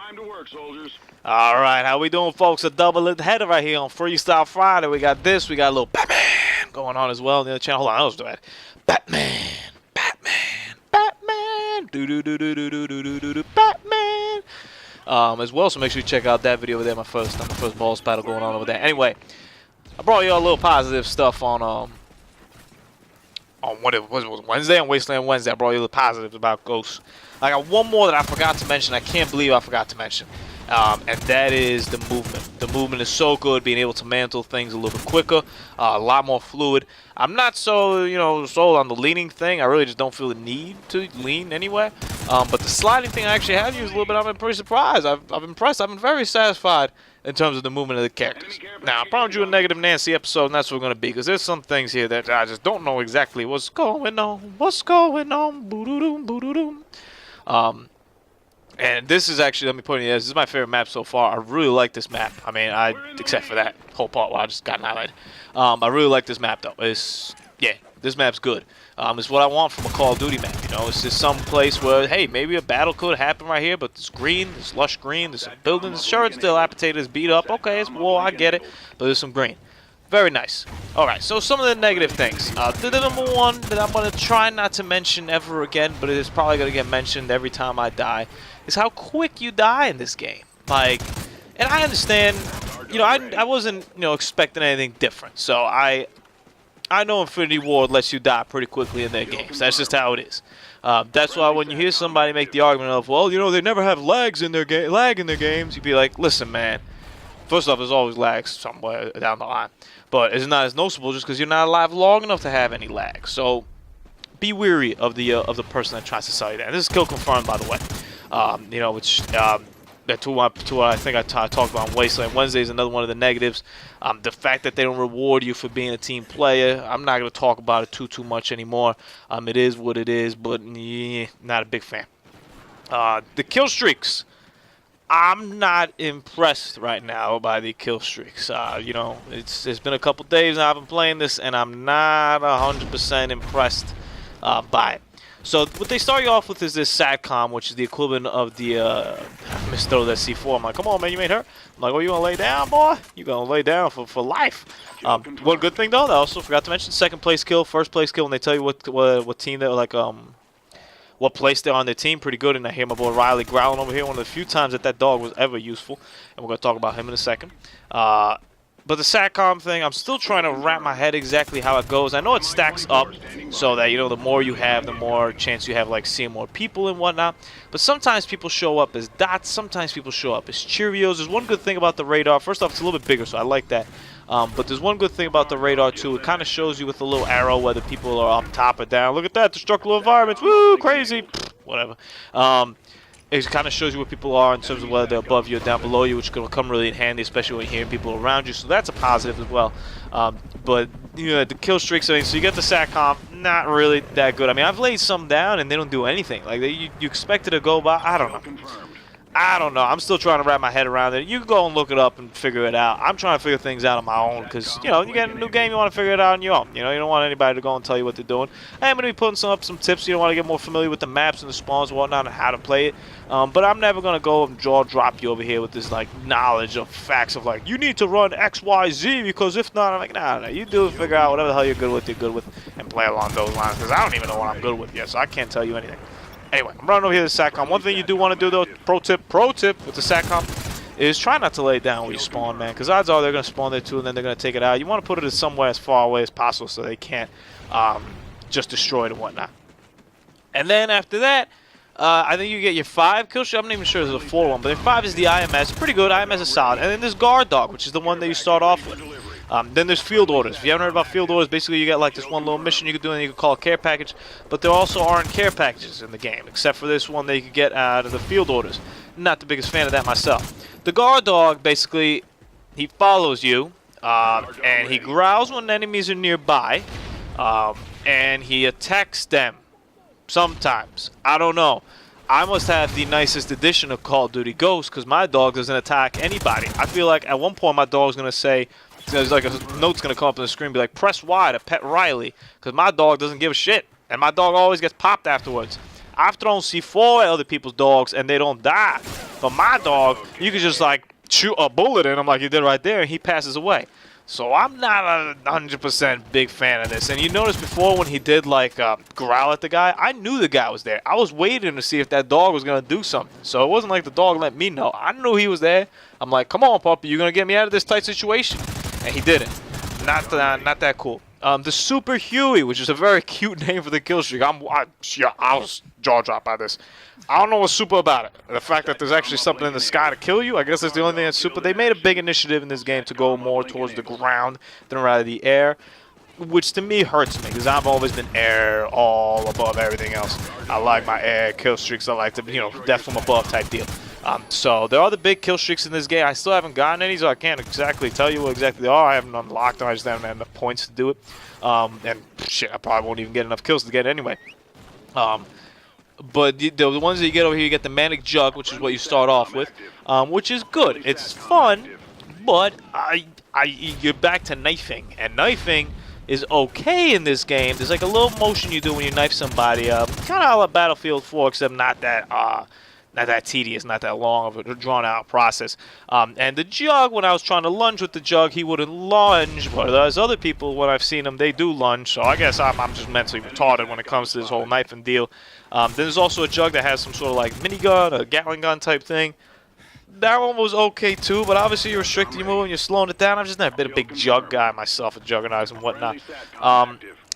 Time to work, soldiers. All right, how we doing, folks? A double header right here on Freestyle Friday. We got this. We got a little Batman going on as well on the other channel. Hold on, I was doing that. Batman, Batman, Batman, Batman. As well, so make sure you check out that video over there. My first balls battle going on over there. Anyway, I brought you all a little positive stuff on what it was Wednesday, on Wasteland Wednesday. I brought you the positives about Ghosts. I got one more that I forgot to mention. I can't believe I forgot to mention. And that is the movement. The movement is so good, being able to mantle things a little bit quicker, a lot more fluid. I'm not so, sold on the leaning thing. I really just don't feel the need to lean anywhere. But the sliding thing I actually have used a little bit. I've been pretty surprised. I've impressed. I've been very satisfied in terms of the movement of the characters. Now, I promised you a Negative Nancy episode, and that's what we're going to be, because there's some things here that I just don't know exactly what's going on. What's going on? Boo-doo-doom, boo-doo-doom. And this is actually, let me put it in, this is my favorite map so far. I really like this map. I mean, except for that whole part where I just got highlighted. I really like this map, though. Yeah, this map's good. It's what I want from a Call of Duty map, It's just some place where, hey, maybe a battle could happen right here, but it's green, there's lush green, there's some buildings. Sure, it's still dilapidated, it's beat up. Okay, it's war, I get it, but there's some green. Very nice. Alright, so some of the negative things. The number one that I'm going to try not to mention ever again, but it is probably going to get mentioned every time I die, is how quick you die in this game. Like, and I understand, I wasn't, expecting anything different. So I know Infinity Ward lets you die pretty quickly in their games. That's just how it is. That's why when you hear somebody make the argument of, well, they never have lag in their games, you'd be like, listen, man. First off, there's always lags somewhere down the line. But it's not as noticeable just because you're not alive long enough to have any lag. So be weary of the person that tries to sell you that. And this is kill confirmed, by the way. Which to what I think I talked about on Wasteland Wednesday is another one of the negatives. The fact that they don't reward you for being a team player. I'm not going to talk about it too much anymore. It is what it is, but yeah, not a big fan. The kill streaks. I'm not impressed right now by the kill streaks. It's been a couple days now I've been playing this, and I'm not 100% impressed by it. So what they start you off with is this SATCOM, which is the equivalent of the throw that C4. I'm like, come on, man, you ain't hurt. I'm like, oh, you gonna lay down, boy? You gonna lay down for life? One good thing though, I also forgot to mention, second place kill, first place kill, and they tell you what team they're like, what place they're on their team. Pretty good. And I hear my boy Riley growling over here, one of the few times that dog was ever useful, and we're gonna talk about him in a second. But the SATCOM thing, I'm still trying to wrap my head exactly how it goes. I know it stacks up so that, the more you have, the more chance you have, like, seeing more people and whatnot. But sometimes people show up as dots. Sometimes people show up as Cheerios. There's one good thing about the radar. First off, it's a little bit bigger, so I like that. But there's one good thing about the radar, too. It kind of shows you with a little arrow whether people are up top or down. Look at that, destructible environments. Woo, crazy. Whatever. It kind of shows you where people are in terms of whether they're above you or down below you, which can come really in handy, especially when you're hearing people around you. So that's a positive as well. But the kill streaks, so you get the SATCOM, not really that good. I mean, I've laid some down and they don't do anything. Like you expect it to go by. I don't know. I'm still trying to wrap my head around it. You can go and look it up and figure it out. I'm trying to figure things out on my own because, you get a new game, you want to figure it out on your own. You don't want anybody to go and tell you what they're doing. I'm going to be putting some tips. You don't want to get more familiar with the maps and the spawns and whatnot and how to play it. But I'm never going to go and jaw drop you over here with this, like, knowledge of facts of, like, you need to run X, Y, Z because if not, I'm like, nah. You do figure out whatever the hell you're good with, and play along those lines because I don't even know what I'm good with yet, so I can't tell you anything. Anyway, I'm running over here to the SATCOM. One thing you do want to do, though, pro tip with the SATCOM, is try not to lay it down when you spawn, man, because odds are they're going to spawn there, too, and then they're going to take it out. You want to put it somewhere as far away as possible so they can't just destroy it and whatnot. And then after that, I think you get your 5 kill shot. I'm not even sure there's a 4 one, but then 5 is the IMS. Pretty good. IMS is solid. And then there's Guard Dog, which is the one that you start off with. Then there's field orders. If you haven't heard about field orders, basically you get like this one little mission you can do and you can call a care package. But there also aren't care packages in the game, except for this one that you can get out of the field orders. Not the biggest fan of that myself. The Guard Dog, basically, he follows you, and he growls when enemies are nearby, and he attacks them. Sometimes. I don't know. I must have the nicest edition of Call of Duty Ghosts because my dog doesn't attack anybody. I feel like at one point my dog's going to say, there's like a note's going to come up on the screen and be like, press Y to pet Riley, because my dog doesn't give a shit. And my dog always gets popped afterwards. I've thrown C4 at other people's dogs and they don't die. But my dog, you could just like shoot a bullet in him like you did right there, and he passes away. So I'm not a 100% big fan of this. And you noticed before when he did like growl at the guy, I knew the guy was there. I was waiting to see if that dog was gonna do something. So it wasn't like the dog let me know. I knew he was there. I'm like, come on, puppy, you're gonna get me out of this tight situation. And he didn't. Not that cool. The Super Huey, which is a very cute name for the kill streak. I was jaw dropped by this. I don't know what's super about it. The fact that there's actually something in the sky to kill you, I guess that's the only thing that's super. They made a big initiative in this game to go more towards the ground than rather the air, which to me hurts me because I've always been air all above everything else. I like my air kill streaks. I like to, you know, death from above type deal. So there are the big kill streaks in this game. I still haven't gotten any, so I can't exactly tell you what exactly they are. I haven't unlocked them. I just haven't had enough points to do it. And shit, I probably won't even get enough kills to get it anyway. But the ones that you get over here, you get the Manic Jug, which is what you start off with, which is good. It's fun, but you're back to knifing, and knifing is okay in this game. There's like a little motion you do when you knife somebody, kind of like Battlefield 4, except not that tedious, not that long of a drawn-out process. And the jug, when I was trying to lunge with the jug, he wouldn't lunge. But there's other people, when I've seen them, they do lunge. So I guess I'm just mentally retarded when it comes to this whole knifing deal. Then there's also a jug that has some sort of like minigun, a Gatling gun type thing. That one was okay too, but obviously you're restricting your movement, you're slowing it down. I've just never been a big jug guy myself, with juggernauts and whatnot.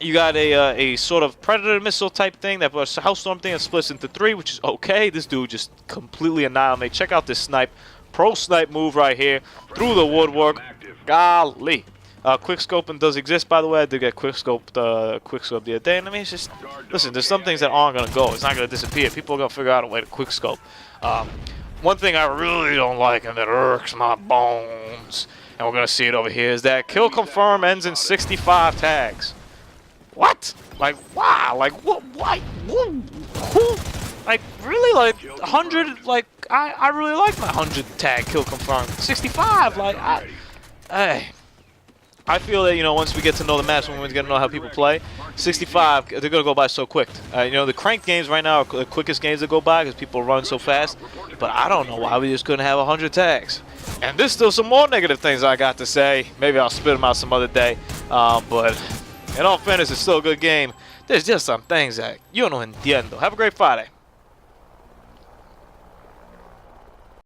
You got a sort of Predator missile type thing, that was a Hellstorm thing that splits into 3, which is okay. This dude just completely annihilated. Check out this snipe. Pro snipe move right here. Through the woodwork. Golly. Quickscoping does exist, by the way. I did get quickscope the other day. And I mean, it's just, listen, there's some things that aren't going to go. It's not going to disappear. People are going to figure out a way to quickscope. One thing I really don't like, and that irks my bones, and we're going to see it over here, is that kill confirm ends in 65 tags. What? Like, wow, like, what, who, like, really, like, 100, like, I really like my 100 tag kill confirm. 65, like, I feel that, you know, once we get to know the maps, when we get to know how people play, 65, they're going to go by so quick. You know, the crank games right now are the quickest games to go by because people run so fast, but I don't know why we just couldn't have 100 tags. And there's still some more negative things I got to say. Maybe I'll spit them out some other day, but in all fairness, it's still a good game. There's just some things that yo no entiendo. Have a great Friday.